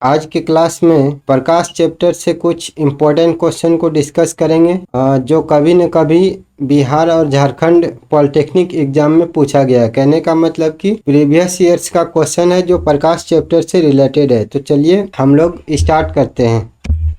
आज के क्लास में प्रकाश चैप्टर से कुछ इम्पोर्टेंट क्वेश्चन को डिस्कस करेंगे जो कभी न कभी बिहार और झारखंड पॉलिटेक्निक एग्जाम में पूछा गया है। कहने का मतलब कि प्रीवियस ईयर्स का क्वेश्चन है जो प्रकाश चैप्टर से रिलेटेड है। तो चलिए हम लोग स्टार्ट करते हैं।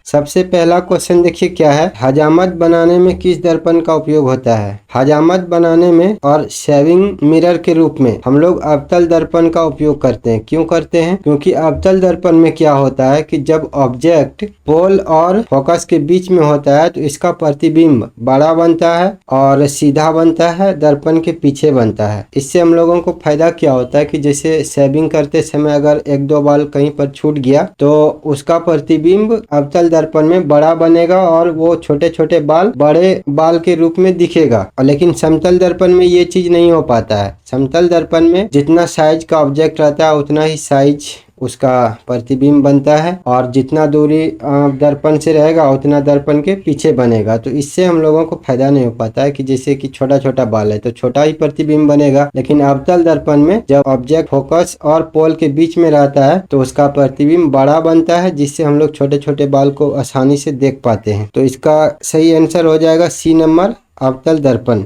सबसे पहला क्वेश्चन देखिए क्या है, हजामत बनाने में किस दर्पण का उपयोग होता है। हजामत बनाने में और शेविंग मिरर के रूप में हम लोग अवतल दर्पण का उपयोग करते हैं। क्यों करते हैं? क्योंकि अवतल दर्पण में क्या होता है कि जब ऑब्जेक्ट पोल और फोकस के बीच में होता है तो इसका प्रतिबिंब बड़ा बनता है और सीधा बनता है, दर्पण के पीछे बनता है। इससे हम लोगों को फायदा क्या होता है कि जैसे शेविंग करते समय अगर एक दो बाल कहीं पर छूट गया तो उसका प्रतिबिंब अवतल दर्पण में बड़ा बनेगा और वो छोटे छोटे बाल बड़े बाल के रूप में दिखेगा। लेकिन समतल दर्पण में ये चीज नहीं हो पाता है। समतल दर्पण में जितना साइज का ऑब्जेक्ट रहता है उतना ही साइज उसका प्रतिबिंब बनता है और जितना दूरी दर्पण से रहेगा उतना दर्पण के पीछे बनेगा। तो इससे हम लोगों को फायदा नहीं हो पाता है कि जैसे कि छोटा छोटा बाल है तो छोटा ही प्रतिबिंब बनेगा, लेकिन अवतल दर्पण में जब ऑब्जेक्ट फोकस और पोल के बीच में रहता है तो उसका प्रतिबिंब बड़ा बनता है, जिससे हम लोग छोटे छोटे बाल को आसानी से देख पाते हैं। तो इसका सही आंसर हो जाएगा सी नंबर, अवतल दर्पण।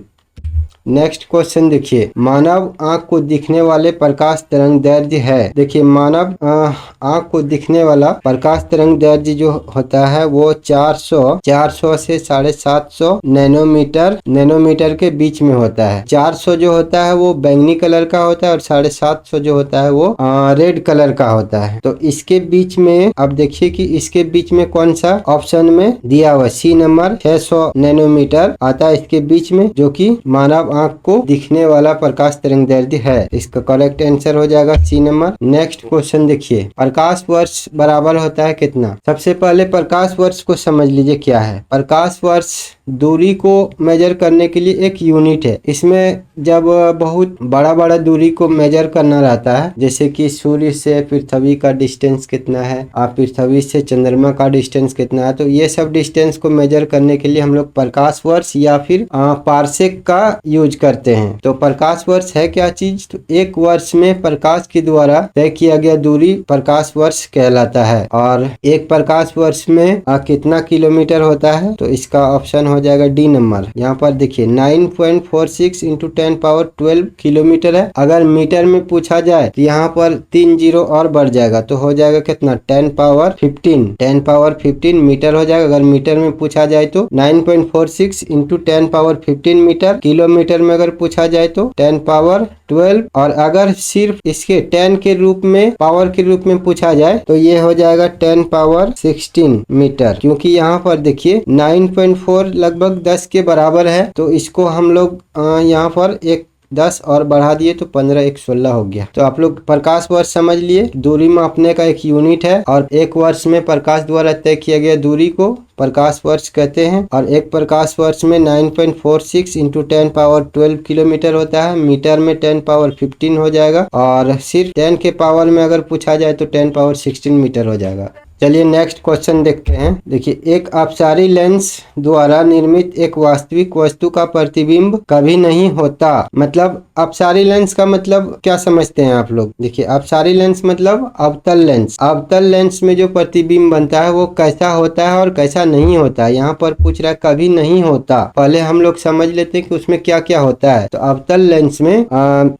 नेक्स्ट क्वेश्चन देखिए, मानव आंख को दिखने वाले प्रकाश तरंग दैर्ध्य है। देखिए मानव आंख को दिखने वाला प्रकाश तरंग दैर्ध्य जो होता है वो 400 से 750 नैनोमीटर के बीच में होता है। 400 जो होता है वो बैंगनी कलर का होता है और 750 जो होता है वो रेड कलर का होता है। तो इसके बीच में अब देखिए कि इसके बीच में कौन सा ऑप्शन में दिया हुआ, सी नंबर 600 नैनोमीटर आता है इसके बीच में, जो कि मानव आंख को दिखने वाला प्रकाश तरंग दैर्ध्य है। इसका करेक्ट आंसर हो जाएगा सी नंबर। नेक्स्ट क्वेश्चन देखिए, प्रकाश वर्ष बराबर होता है कितना। सबसे पहले प्रकाश वर्ष को समझ लीजिए क्या है। प्रकाश वर्ष दूरी को मेजर करने के लिए एक यूनिट है। इसमें जब बहुत बड़ा बड़ा दूरी को मेजर करना रहता है, जैसे कि सूर्य से पृथ्वी का डिस्टेंस कितना है और पृथ्वी से चंद्रमा का डिस्टेंस कितना है, तो ये सब डिस्टेंस को मेजर करने के लिए हम लोग प्रकाश वर्ष या फिर पारसेक का यूज करते हैं। तो प्रकाश वर्ष है क्या चीज, तो एक वर्ष में प्रकाश के द्वारा तय किया गया दूरी प्रकाश वर्ष कहलाता है। और एक प्रकाश वर्ष में कितना किलोमीटर होता है, तो इसका ऑप्शन हो जाएगा डी नंबर। यहाँ पर देखिए 9.46 इंटू 10⁻12 किलोमीटर है। अगर मीटर में पूछा जाए तो यहाँ पर 3 जीरो और बढ़ जाएगा तो हो जाएगा कितना, 10⁻15 मीटर हो जाएगा। अगर मीटर में पूछा जाए तो 9.46 इंटू 10⁻15 मीटर। किलोमीटर में अगर पूछा जाए तो 10⁻12, और अगर सिर्फ इसके 10 के रूप में पावर के रूप में पूछा जाए तो ये हो जाएगा 10⁻16 मीटर। क्योंकि यहाँ पर देखिए 9.4 लगभग 10 के बराबर है, तो इसको हम लोग यहाँ पर एक 10 और बढ़ा दिए तो 15 1 16 हो गया। तो आप लोग प्रकाश वर्ष समझ लिए, दूरी मापने का एक यूनिट है और एक वर्ष में प्रकाश द्वारा तय किया गया दूरी को प्रकाश वर्ष कहते हैं। और एक प्रकाश वर्ष में 9.46 इंटू 10⁻12 किलोमीटर होता है। मीटर में 10⁻15 हो जाएगा और सिर्फ 10 के पावर में अगर पूछा जाए तो 10⁻16 मीटर हो जाएगा। चलिए नेक्स्ट क्वेश्चन देखते हैं। देखिए, एक अपसारी लेंस द्वारा निर्मित एक वास्तविक वस्तु का प्रतिबिंब कभी नहीं होता। मतलब अपसारी लेंस का मतलब क्या समझते हैं आप लोग। देखिए अपसारी लेंस मतलब अवतल लेंस। अवतल लेंस में जो प्रतिबिंब बनता है वो कैसा होता है और कैसा नहीं होता है। यहाँ पर पूछ रहा है कभी नहीं होता। पहले हम लोग समझ लेते हैं कि उसमें क्या क्या होता है। तो अवतल लेंस में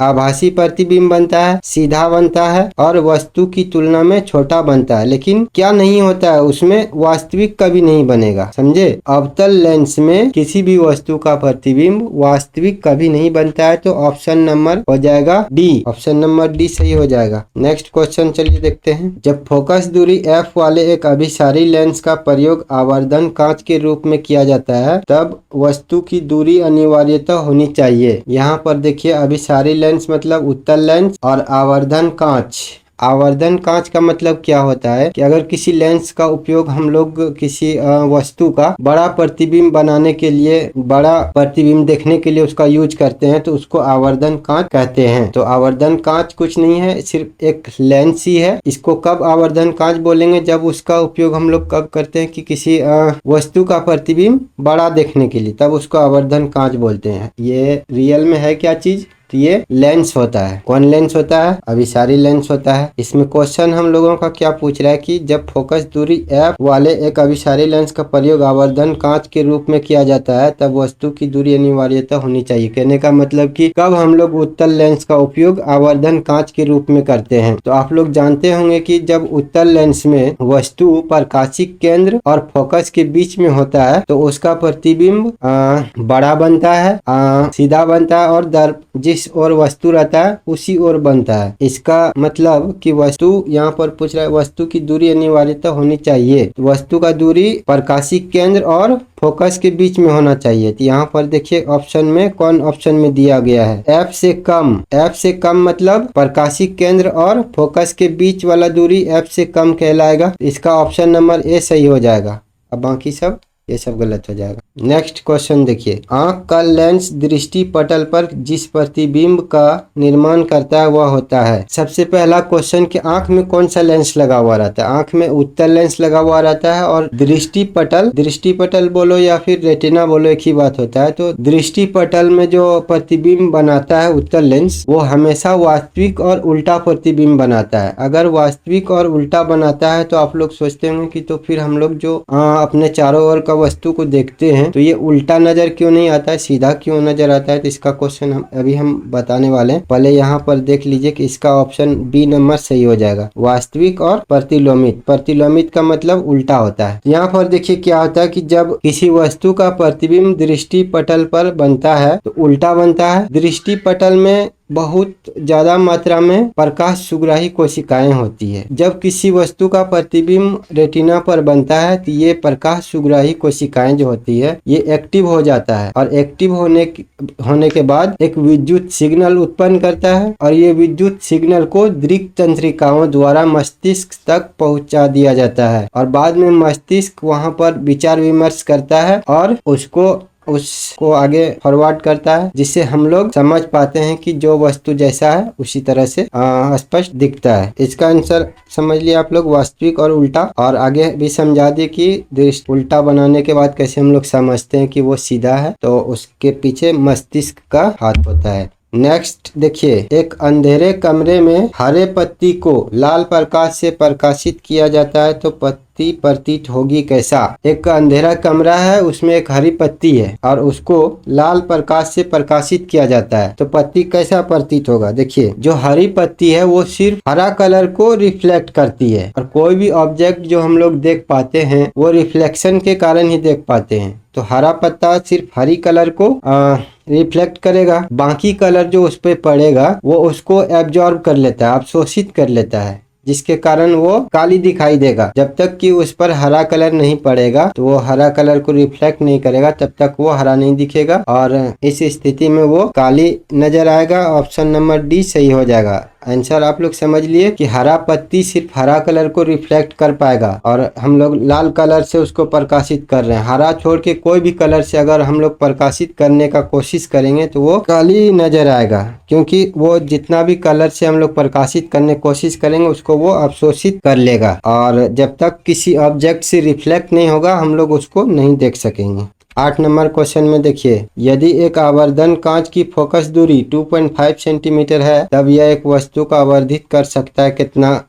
आभासी प्रतिबिंब बनता है, सीधा बनता है और वस्तु की तुलना में छोटा बनता है। लेकिन क्या नहीं होता है, उसमें वास्तविक कभी नहीं बनेगा। समझे, अवतल लेंस में किसी भी वस्तु का प्रतिबिंब वास्तविक कभी नहीं बनता है। तो ऑप्शन नंबर हो जाएगा डी, ऑप्शन नंबर डी सही हो जाएगा। नेक्स्ट क्वेश्चन चलिए देखते हैं। जब फोकस दूरी एफ वाले एक अभिसारी लेंस का प्रयोग आवर्धन कांच के रूप में किया जाता है तब वस्तु की दूरी अनिवार्यतः होनी चाहिए। यहाँ पर देखिए अभिसारी लेंस मतलब उत्तल लेंस और आवर्धन कांच। आवर्धन कांच का मतलब क्या होता है कि अगर किसी लेंस का उपयोग हम लोग किसी वस्तु का बड़ा प्रतिबिंब बनाने के लिए, बड़ा प्रतिबिंब देखने के लिए उसका यूज करते हैं तो उसको आवर्धन कांच कहते हैं। तो आवर्धन कांच कुछ नहीं है, सिर्फ एक लेंस ही है। इसको कब आवर्धन कांच बोलेंगे, जब उसका उपयोग हम लोग कब करते हैं कि किसी वस्तु का प्रतिबिंब बड़ा देखने के लिए, तब उसको आवर्धन कांच बोलते हैं। ये रियल में है क्या चीज, तो ये लेंस होता है। कौन लेंस होता है? अभिसारी लेंस होता है। इसमें क्वेश्चन हम लोगों का क्या पूछ रहा है कि जब फोकस दूरी f वाले एक अभिसारी लेंस का प्रयोग आवर्धन कांच के रूप में किया जाता है तब वस्तु की दूरी अनिवार्यता होनी चाहिए। कहने का मतलब कि कब हम लोग उत्तल लेंस का उपयोग आवर्धन कांच के रूप में करते हैं। तो आप लोग जानते होंगे कि जब उत्तल लेंस में वस्तु प्रकाशिक केंद्र और फोकस के बीच में होता है तो उसका प्रतिबिंब बड़ा बनता है, सीधा बनता है और जिस ओर वस्तु रहता है उसी ओर बनता है। इसका मतलब कि वस्तु यहाँ पर पूछ रहा है वस्तु की दूरी अनिवार्यता होनी चाहिए। तो वस्तु का दूरी प्रकाशिक केंद्र और फोकस के बीच में होना चाहिए। तो यहाँ पर देखिए ऑप्शन में कौन ऑप्शन में दिया गया है, f से कम। f से कम मतलब प्रकाशिक केंद्र और फोकस के बीच वाला दूरी f से कम कहलाएगा। इसका ऑप्शन नंबर ए सही हो जाएगा। अब बाकी सब ये सब गलत हो जाएगा। नेक्स्ट क्वेश्चन देखिए, आंख का लेंस दृष्टि पटल पर जिस प्रतिबिंब का निर्माण करता है वह होता है। सबसे पहला क्वेश्चन कि आंख में कौन सा लेंस लगा हुआ रहता है। आंख में उत्तल लेंस लगा हुआ रहता है और दृष्टि पटल बोलो या फिर रेटिना बोलो एक ही बात होता है। तो दृष्टि पटल में जो प्रतिबिंब बनाता है उत्तल लेंस वो हमेशा वास्तविक और उल्टा प्रतिबिंब बनाता है। अगर वास्तविक और उल्टा बनाता है तो आप लोग सोचते होंगे कि तो फिर हम लोग जो अपने चारों ओर का वस्तु को देखते हैं तो ये उल्टा नजर क्यों नहीं आता है, सीधा क्यों नजर आता है। तो इसका क्वेश्चन हम बताने वाले हैं। पहले यहाँ पर देख लीजिए कि इसका ऑप्शन बी नंबर सही हो जाएगा, वास्तविक और प्रतिलोमित। प्रतिलोमित का मतलब उल्टा होता है। यहाँ पर देखिए क्या होता है कि जब किसी वस्तु का प्रतिबिंब दृष्टि पटल पर बनता है तो उल्टा बनता है। दृष्टि पटल में बहुत ज्यादा मात्रा में प्रकाश सुग्राही कोशिकाएं होती है। जब किसी वस्तु का प्रतिबिंब रेटिना पर बनता है तो ये प्रकाश सुग्राही कोशिकाएं जो होती है ये एक्टिव हो जाता है और एक्टिव होने के बाद एक विद्युत सिग्नल उत्पन्न करता है और ये विद्युत सिग्नल को दृक् तंत्रिकाओं द्वारा मस्तिष्क तक पहुंचा दिया जाता है और बाद में मस्तिष्क वहां पर विचार विमर्श करता है और उसको आगे फॉरवर्ड करता है, जिससे हम लोग समझ पाते हैं कि जो वस्तु जैसा है उसी तरह से स्पष्ट दिखता है। इसका आंसर समझ लिया आप लोग, वास्तविक और उल्टा। और आगे भी समझा दिए कि दृष्टि उल्टा बनाने के बाद कैसे हम लोग समझते हैं कि वो सीधा है, तो उसके पीछे मस्तिष्क का हाथ होता है। नेक्स्ट देखिए, एक अंधेरे कमरे में हरे पत्ती को लाल प्रकाश से प्रकाशित किया जाता है तो पत्ती प्रतीत होगी कैसा। एक अंधेरा कमरा है, उसमें एक हरी पत्ती है और उसको लाल प्रकाश से प्रकाशित किया जाता है तो पत्ती कैसा प्रतीत होगा। देखिए, जो हरी पत्ती है वो सिर्फ हरा कलर को रिफ्लेक्ट करती है और कोई भी ऑब्जेक्ट जो हम लोग देख पाते हैं वो रिफ्लेक्शन के कारण ही देख पाते हैं। तो हरा पत्ता सिर्फ हरी कलर को रिफ्लेक्ट करेगा, बाकी कलर जो उस पर पड़ेगा वो उसको एब्जॉर्ब कर लेता है, अवशोषित कर लेता है, जिसके कारण वो काली दिखाई देगा। जब तक कि उस पर हरा कलर नहीं पड़ेगा तो वो हरा कलर को रिफ्लेक्ट नहीं करेगा, तब तक वो हरा नहीं दिखेगा और इस स्थिति में वो काली नजर आएगा। ऑप्शन नंबर डी सही हो जाएगा। आंसर आप लोग समझ लिए कि हरा पत्ती सिर्फ हरा कलर को रिफ्लेक्ट कर पाएगा और हम लोग लाल कलर से उसको प्रकाशित कर रहे हैं। हरा छोड़ के कोई भी कलर से अगर हम लोग प्रकाशित करने का कोशिश करेंगे तो वो काली नजर आएगा, क्योंकि वो जितना भी कलर से हम लोग प्रकाशित करने की कोशिश करेंगे उसको वो अवशोषित कर लेगा और जब तक किसी ऑब्जेक्ट से रिफ्लेक्ट नहीं होगा हम लोग उसको नहीं देख सकेंगे। 8 नंबर क्वेश्चन में देखिए, यदि एक आवर्धन कांच की फोकस दूरी 2.5 सेंटीमीटर है तब यह एक वस्तु का आवर्धित कर सकता है कितना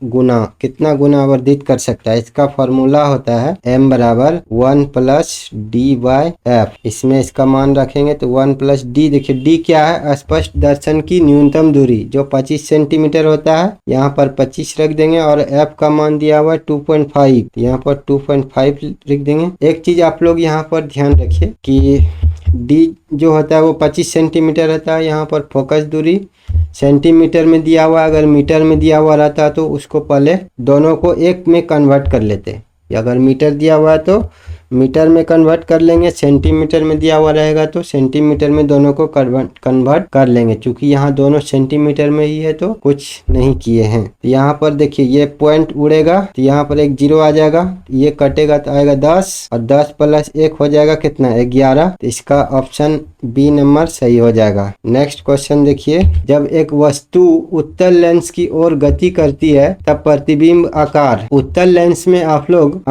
गुना आवर्धित कर सकता है। इसका फॉर्मूला होता है m बराबर 1 प्लस डी बाई एफ। इसमें इसका मान रखेंगे तो 1 प्लस डी। देखिए d क्या है, स्पष्ट दर्शन की न्यूनतम दूरी जो 25 सेंटीमीटर होता है, यहाँ पर 25 रख देंगे और f का मान दिया हुआ है 2.5, यहाँ पर 2.5 लिख देंगे। एक चीज आप लोग यहाँ पर ध्यान रखिए कि d जो होता है वो 25 सेंटीमीटर रहता है। यहाँ पर फोकस दूरी सेंटीमीटर में दिया हुआ, अगर मीटर में दिया हुआ रहता तो उसको पहले दोनों को एक में कन्वर्ट कर लेते। अगर मीटर दिया हुआ है तो मीटर में कन्वर्ट कर लेंगे, सेंटीमीटर में दिया हुआ रहेगा तो सेंटीमीटर में दोनों को कन्वर्ट कर लेंगे। चूंकि यहाँ दोनों सेंटीमीटर में ही है तो कुछ नहीं किए हैं। तो यहाँ पर देखिए ये पॉइंट उड़ेगा तो यहाँ पर एक 0 आ जाएगा, ये कटेगा तो आएगा 10 और 10 प्लस 1 हो जाएगा कितना, 11। तो इसका ऑप्शन बी नंबर सही हो जाएगा। नेक्स्ट क्वेश्चन देखिए, जब एक वस्तु उत्तल लेंस की ओर गति करती है तब प्रतिबिंब आकार। उत्तल लेंस में आप लोग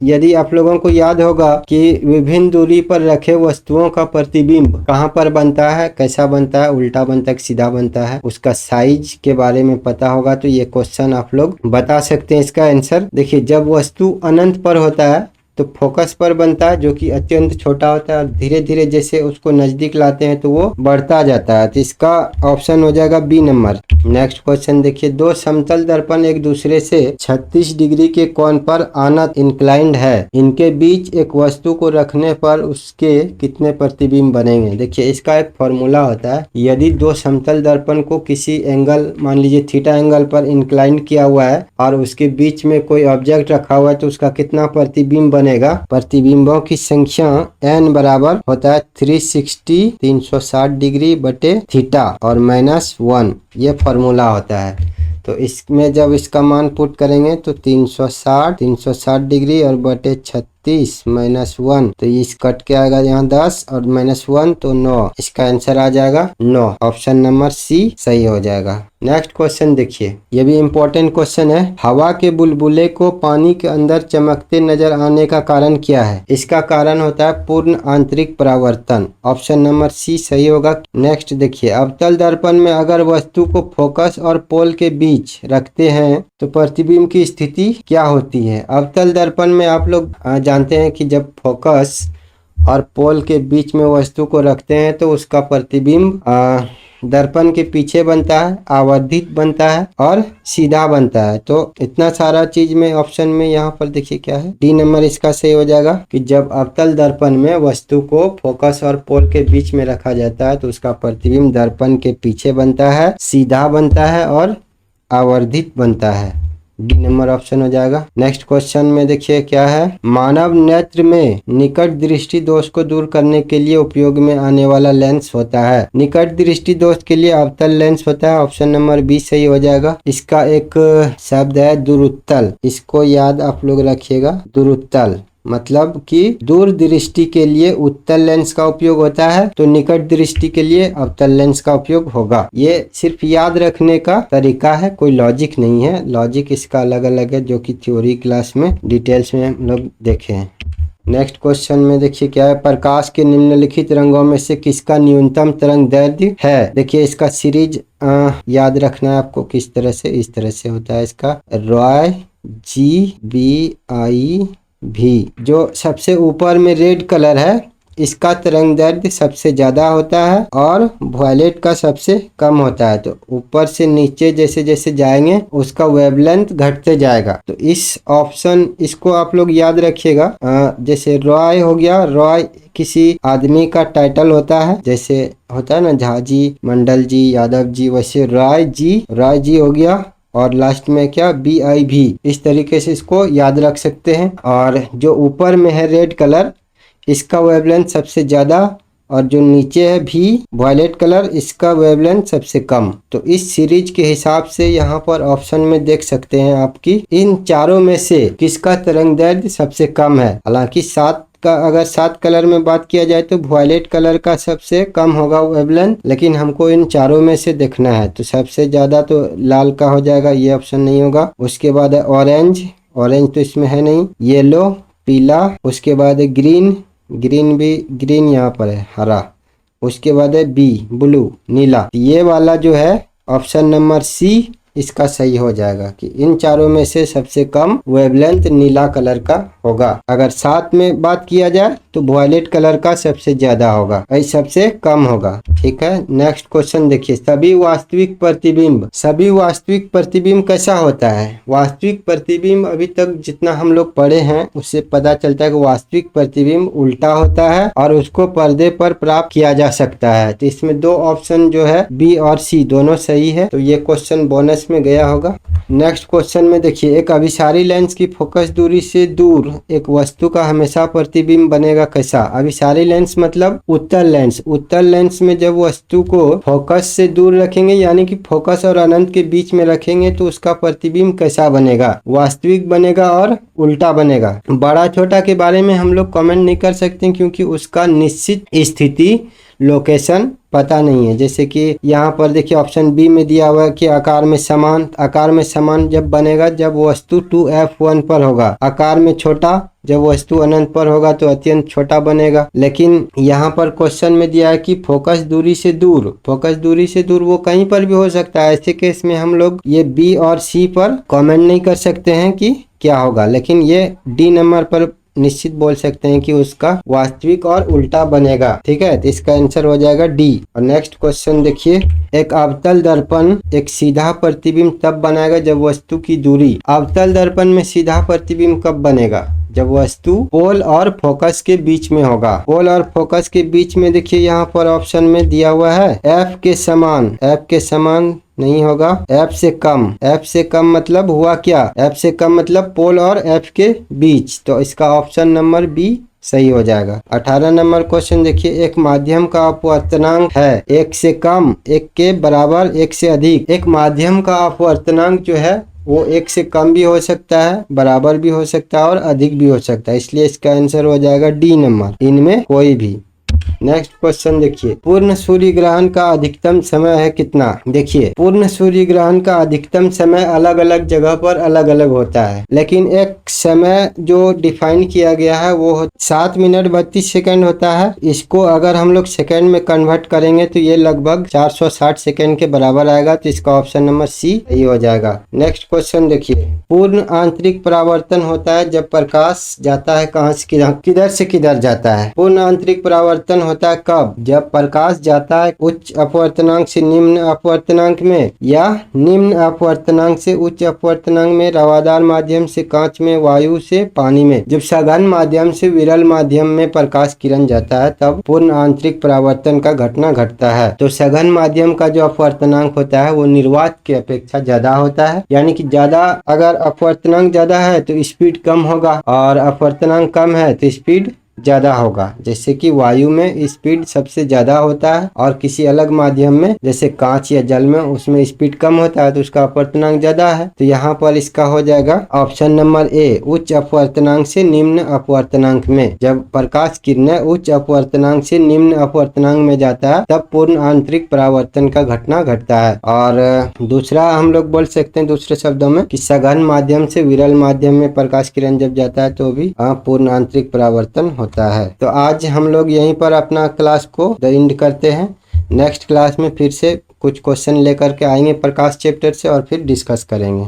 यदि आप लोगों को याद याद होगा कि विभिन्न दूरी पर रखे वस्तुओं का प्रतिबिंब कहाँ पर बनता है, कैसा बनता है, उल्टा बनता है, सीधा बनता है, उसका साइज के बारे में पता होगा तो ये क्वेश्चन आप लोग बता सकते हैं इसका आंसर। देखिए, जब वस्तु अनंत पर होता है तो फोकस पर बनता है जो कि अत्यंत छोटा होता है और धीरे धीरे जैसे उसको नजदीक लाते हैं तो वो बढ़ता जाता है। तो इसका ऑप्शन हो जाएगा बी नंबर। नेक्स्ट क्वेश्चन देखिए, दो समतल दर्पण एक दूसरे से 36 डिग्री के कोण पर अनंत इंक्लाइंड है, इनके बीच एक वस्तु को रखने पर उसके कितने प्रतिबिंब बनेंगे। देखिए, इसका एक फॉर्मूला होता है, यदि दो समतल दर्पण को किसी एंगल, मान लीजिए थीटा एंगल पर इंक्लाइन किया हुआ है और उसके बीच में कोई ऑब्जेक्ट रखा हुआ है तो उसका कितना प्रतिबिंब बनेगा। प्रतिबिंबों की संख्या n बराबर होता है 360 डिग्री बटे थीटा और -1, ये फॉर्मूला होता है। तो इसमें जब इसका मान पुट करेंगे तो 360 डिग्री और बटे 36 -1, तो इस कट के आएगा यहाँ 10 और -1 तो 9, इसका आंसर आ जाएगा 9। ऑप्शन नंबर सी सही हो जाएगा। नेक्स्ट क्वेश्चन देखिए, ये भी इम्पोर्टेंट क्वेश्चन है। हवा के बुलबुले को पानी के अंदर चमकते नजर आने का कारण क्या है। इसका कारण होता है पूर्ण आंतरिक परावर्तन। ऑप्शन नंबर सी सही होगा। नेक्स्ट देखिए, अवतल दर्पण में अगर वस्तु को फोकस और पोल के बीच रखते हैं तो प्रतिबिंब की स्थिति क्या होती है। अवतल दर्पण में आप लोग जानते हैं कि जब फोकस और पोल के बीच में वस्तु को रखते हैं तो उसका प्रतिबिंब दर्पण के पीछे बनता है, आवर्धित बनता है और सीधा बनता है। तो इतना सारा चीज में ऑप्शन में यहाँ पर देखिए क्या है, डी नंबर इसका सही हो जाएगा कि जब अवतल दर्पण में वस्तु को फोकस और पोल के बीच में रखा जाता है तो उसका प्रतिबिंब दर्पण के पीछे बनता है, सीधा बनता है और आवर्धित बनता है। डी नंबर ऑप्शन हो जाएगा। नेक्स्ट क्वेश्चन में देखिए क्या है, मानव नेत्र में निकट दृष्टि दोष को दूर करने के लिए उपयोग में आने वाला लेंस होता है। निकट दृष्टि दोष के लिए अवतल लेंस होता है। ऑप्शन नंबर बी सही हो जाएगा। इसका एक शब्द है दुरुत्तल, इसको याद आप लोग रखिएगा। दुरुत्तल मतलब कि दूर दृष्टि के लिए उत्तल लेंस का उपयोग होता है तो निकट दृष्टि के लिए अवतल लेंस का उपयोग होगा। ये सिर्फ याद रखने का तरीका है, कोई लॉजिक नहीं है। लॉजिक इसका अलग अलग है जो कि थ्योरी क्लास में डिटेल्स में हम लोग देखे हैं। नेक्स्ट क्वेश्चन में देखिए क्या है, प्रकाश के निम्नलिखित रंगों में से किसका न्यूनतम तरंग दैर्ध्य है। देखिए इसका सीरीज याद रखना है आपको किस तरह से, इस तरह से होता है इसका रॉय GBI भी। जो सबसे ऊपर में रेड कलर है इसका तरंग दैर्ध्य सबसे ज्यादा होता है और वायलेट का सबसे कम होता है। तो ऊपर से नीचे जैसे जैसे जाएंगे उसका वेवलेंथ घटते जाएगा। तो इस ऑप्शन इसको आप लोग याद रखिएगा। जैसे रॉय हो गया, रॉय किसी आदमी का टाइटल होता है, जैसे होता है ना झा जी, मंडल जी, यादव जी, वैसे रॉय जी हो गया और लास्ट में क्या BI भी। इस तरीके से इसको याद रख सकते हैं। और जो ऊपर में है रेड कलर इसका वेवलेंथ सबसे ज्यादा और जो नीचे है भी वायलेट कलर इसका वेवलेंथ सबसे कम। तो इस सीरीज के हिसाब से यहाँ पर ऑप्शन में देख सकते हैं आपकी इन चारों में से किसका तरंग दैर्ध्य सबसे कम है। हालांकि अगर 7 कलर में बात किया जाए तो वायलेट कलर का सबसे कम होगा वेवलेंथ, लेकिन हमको इन चारों में से देखना है। तो सबसे ज्यादा तो लाल का हो जाएगा, ये ऑप्शन नहीं होगा। उसके बाद है ऑरेंज तो इसमें है नहीं। येलो, पीला, उसके बाद है ग्रीन यहाँ पर है हरा। उसके बाद है ब्लू, नीला। ये वाला जो है ऑप्शन नंबर सी इसका सही हो जाएगा कि इन चारों में से सबसे कम वेवलेंथ नीला कलर का होगा। अगर 7 में बात किया जाए तो वायलेट कलर का सबसे ज्यादा होगा, सबसे कम होगा। ठीक है, नेक्स्ट क्वेश्चन देखिए, सभी वास्तविक प्रतिबिंब कैसा होता है। वास्तविक प्रतिबिंब अभी तक जितना हम लोग पढ़े हैं उससे पता चलता है कि वास्तविक प्रतिबिंब उल्टा होता है और उसको पर्दे पर प्राप्त किया जा सकता है। तो इसमें 2 ऑप्शन जो है बी और सी दोनों सही है, तो ये क्वेश्चन बोनस में गया होगा। नेक्स्ट क्वेश्चन में देखिए, एक अभिसारी लेंस की फोकस दूरी से दूर एक वस्तु का हमेशा प्रतिबिंब बनेगा कैसा। अभिसारी लेंस मतलब उत्तल लेंस में जब वस्तु को फोकस से दूर रखेंगे यानी कि फोकस और अनंत के बीच में रखेंगे तो उसका प्रतिबिंब कैसा बनेगा, वास्तविक बनेगा और उल्टा बनेगा। बड़ा छोटा के बारे में हम लोग कमेंट नहीं कर सकते क्योंकि उसका निश्चित स्थिति लोकेशन पता नहीं है। जैसे कि यहाँ पर देखिए ऑप्शन बी में दिया हुआ है कि आकार में समान। आकार में समान जब बनेगा जब वस्तु 2f1 पर होगा। आकार में छोटा जब वस्तु अनंत पर होगा तो अत्यंत छोटा बनेगा। लेकिन यहाँ पर क्वेश्चन में दिया है कि फोकस दूरी से दूर। फोकस दूरी से दूर वो कहीं पर भी हो सकता है। ऐसे केस में हम लोग ये बी और सी पर कमेंट नहीं कर सकते हैं कि क्या होगा, लेकिन ये डी नंबर पर निश्चित बोल सकते हैं कि उसका वास्तविक और उल्टा बनेगा। ठीक है, तो इसका आंसर हो जाएगा डी। और नेक्स्ट क्वेश्चन देखिए, एक अवतल दर्पण एक सीधा प्रतिबिंब तब बनाएगा जब वस्तु की दूरी। अवतल दर्पण में सीधा प्रतिबिंब कब बनेगा? जब वस्तु पोल और फोकस के बीच में होगा। पोल और फोकस के बीच में देखिए यहाँ पर ऑप्शन में दिया हुआ है एफ के समान। एफ के समान नहीं होगा, एफ से कम। एफ से कम मतलब हुआ क्या? एफ से कम मतलब पोल और एफ के बीच। तो इसका ऑप्शन नंबर बी सही हो जाएगा। 18 नंबर क्वेश्चन देखिए, एक माध्यम का अपवर्तनांक है 1 से कम, 1 के बराबर, 1 से अधिक। एक माध्यम का अपवर्तनांक जो है वो 1 से कम भी हो सकता है, बराबर भी हो सकता है और अधिक भी हो सकता है। इसलिए इसका आंसर हो जाएगा डी नंबर, इनमें कोई भी। नेक्स्ट क्वेश्चन देखिए, पूर्ण सूर्य ग्रहण का अधिकतम समय है कितना? देखिए पूर्ण सूर्य ग्रहण का अधिकतम समय अलग अलग जगह पर अलग अलग होता है, लेकिन एक समय जो डिफाइन किया गया है वो 7 मिनट 32 सेकंड होता है। इसको अगर हम लोग सेकंड में कन्वर्ट करेंगे तो ये लगभग 460 सेकंड के बराबर आएगा। तो इसका ऑप्शन नंबर सी सही हो जाएगा। नेक्स्ट क्वेश्चन देखिए, पूर्ण आंतरिक परावर्तन होता है जब प्रकाश जाता है कहाँ से किधर से किधर जाता है? पूर्ण आंतरिक परावर्तन होता है कब? जब प्रकाश जाता है उच्च अपवर्तनांक से निम्न अपवर्तनांक में, या निम्न अपवर्तनांक से उच्च अपवर्तनांक में, रवादार माध्यम से कांच में, वायु से पानी में। जब सघन माध्यम से विरल माध्यम में प्रकाश किरण जाता है तब पूर्ण आंतरिक परावर्तन का घटना घटता है। तो सघन माध्यम का जो अपवर्तनांक होता है वो निर्वात की अपेक्षा ज्यादा होता है, यानी कि ज्यादा, अगर अपवर्तनांक ज्यादा है तो स्पीड कम होगा और अपवर्तनांक कम है तो स्पीड ज्यादा होगा। जैसे कि वायु में स्पीड सबसे ज्यादा होता है और किसी अलग माध्यम में जैसे कांच या जल में उसमें स्पीड कम होता है तो उसका अपवर्तनांक ज्यादा है। तो यहाँ पर इसका हो जाएगा ऑप्शन नंबर ए, उच्च अपवर्तनांक से निम्न अपवर्तनांक में। जब प्रकाश किरणें उच्च अपवर्तनांक से निम्न अपवर्तनांक में जाता है तब पूर्ण आंतरिक परावर्तन का घटना घटता है। और दूसरा हम लोग बोल सकते हैं दूसरे शब्दों में कि सघन माध्यम से विरल माध्यम में प्रकाश किरण जब जाता है तो भी पूर्ण आंतरिक परावर्तन होता है। तो आज हम लोग यहीं पर अपना क्लास को एंड करते हैं। नेक्स्ट क्लास में फिर से कुछ क्वेश्चन लेकर के आएंगे प्रकाश चैप्टर से और फिर डिस्कस करेंगे।